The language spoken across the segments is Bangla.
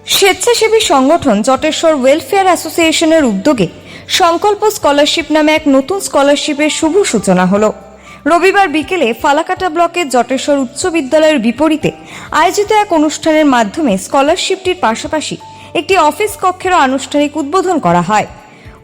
স্বেচ্ছাসেবী সংগঠন জটেশ্বর ওয়েলফেয়ার অ্যাসোসিয়েশনের উদ্যোগে সংকল্প স্কলারশিপ নামে এক নতুন স্কলারশিপের শুভ সূচনা হলো। রবিবার বিকেলে ফালাকাটা ব্লকের জটেশ্বর উচ্চ বিদ্যালয়ের বিপরীতে আয়োজিত এক অনুষ্ঠানের মাধ্যমে স্কলারশিপটির পাশাপাশি একটি অফিস কক্ষেরও আনুষ্ঠানিক উদ্বোধন করা হয়।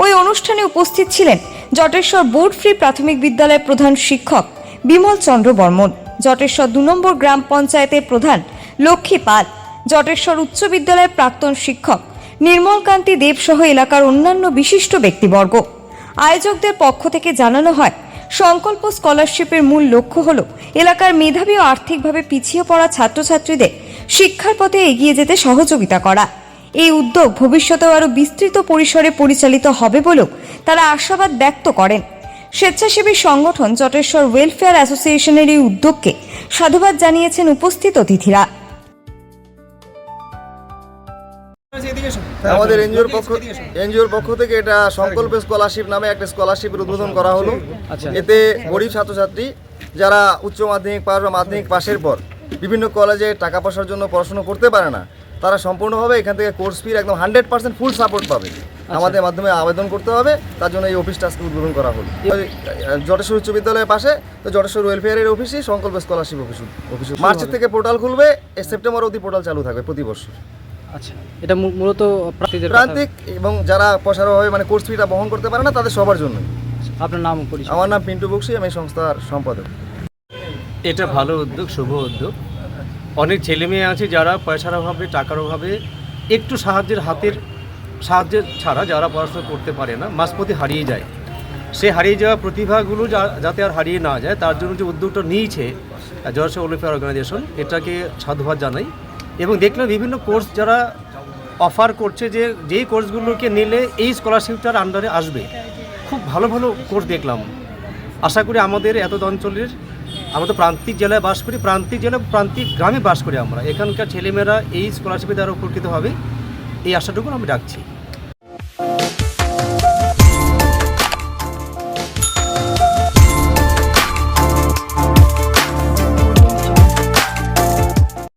ওই অনুষ্ঠানে উপস্থিত ছিলেন জটেশ্বর বোর্ড ফ্রি প্রাথমিক বিদ্যালয়ের প্রধান শিক্ষক বিমল চন্দ্র বর্মন, জটেশ্বর ২ নম্বর গ্রাম পঞ্চায়েতের প্রধান লক্ষ্মী পাল, জটেশ্বর উচ্চ বিদ্যালয়ের প্রাক্তন শিক্ষক নির্মলকান্তি দেব সহ এলাকার অন্যান্য বিশিষ্ট ব্যক্তিবর্গ। আয়োজকদের পক্ষ থেকে জানানো হয়, সংকল্প স্কলারশিপের মূল লক্ষ্য হল এলাকার মেধাবী ও আর্থিকভাবে পিছিয়ে পড়া ছাত্রছাত্রীদের শিক্ষার পথে এগিয়ে যেতে সহযোগিতা করা। এই উদ্যোগ ভবিষ্যতেও আরও বিস্তৃত পরিসরে পরিচালিত হবে বলেও তারা আশাবাদ ব্যক্ত করেন। স্বেচ্ছাসেবী সংগঠন জটেশ্বর ওয়েলফেয়ার অ্যাসোসিয়েশনের এই উদ্যোগকে সাধুবাদ জানিয়েছেন উপস্থিত অতিথিরা। আমাদের এনজিওর পক্ষ থেকে এটা সংকল্প স্কলারশিপ নামে একটা স্কলারশিপের উদ্বোধন করা হলো। এতে গরিব ছাত্রছাত্রী যারা উচ্চ মাধ্যমিক পাস বা মাধ্যমিক পাশের পর বিভিন্ন কলেজে টাকা পয়সার জন্য পড়াশোনা করতে পারে না, তারা সম্পূর্ণভাবে এখান থেকে কোর্স ফির একদম 100% ফুল সাপোর্ট পাবে। আমাদের মাধ্যমে আবেদন করতে হবে, তার জন্য এই অফিসটা আজকে উদ্বোধন করা হলো। জটেশ্বর উচ্চ বিদ্যালয়ের পাশে তো জটেশ্বর ওয়েলফেয়ারের অফিসই সংকল্প স্কলারশিপ অফিস মার্চের থেকে পোর্টাল খুলবে, সেপ্টেম্বর অবধি পোর্টাল চালু থাকবে প্রতি বছর। আচ্ছা, এটা মূলত প্রান্তিক এবং যারা পয়সার অভাবে মানে কোর্স ফিটা বহন করতে পারে না তাদের সবার জন্য। আপনার নাম পরিচয়? আমার নাম পিন্টু বক্সি, আমি সংস্থার সম্পাদক। এটা ভালো উদ্যোগ, শুভ উদ্যোগ। অনেক ছেলে মেয়ে আছে যারা পয়সার অভাবে, টাকার অভাবে, একটু সাহায্যের ছাড়া যারা পড়াশোনা করতে পারে না, মাঝপথে হারিয়ে যায়। সে হারিয়ে যাওয়া প্রতিভাগুলো যাতে আর হারিয়ে না যায়, তার জন্য যে উদ্যোগটা নিয়েছে জটেশ্বর ওয়েলফেয়ার অর্গানাইজেশন, এটাকে সাধুবাদ জানাই। এবং দেখলাম বিভিন্ন কোর্স যারা অফার করছে, যেই কোর্সগুলোকে নিলে এই স্কলারশিপটার আন্ডারে আসবে, খুব ভালো ভালো কোর্স দেখলাম। আশা করি আমাদের এত অঞ্চলের, আমরা তো প্রান্তিক জেলায় বাস করি, প্রান্তিক গ্রামে বাস করি আমরা, এখানকার ছেলেমেয়েরা এই স্কলারশিপের দ্বারা উপকৃত হবে, এই আশাটুকু আমি রাখছি।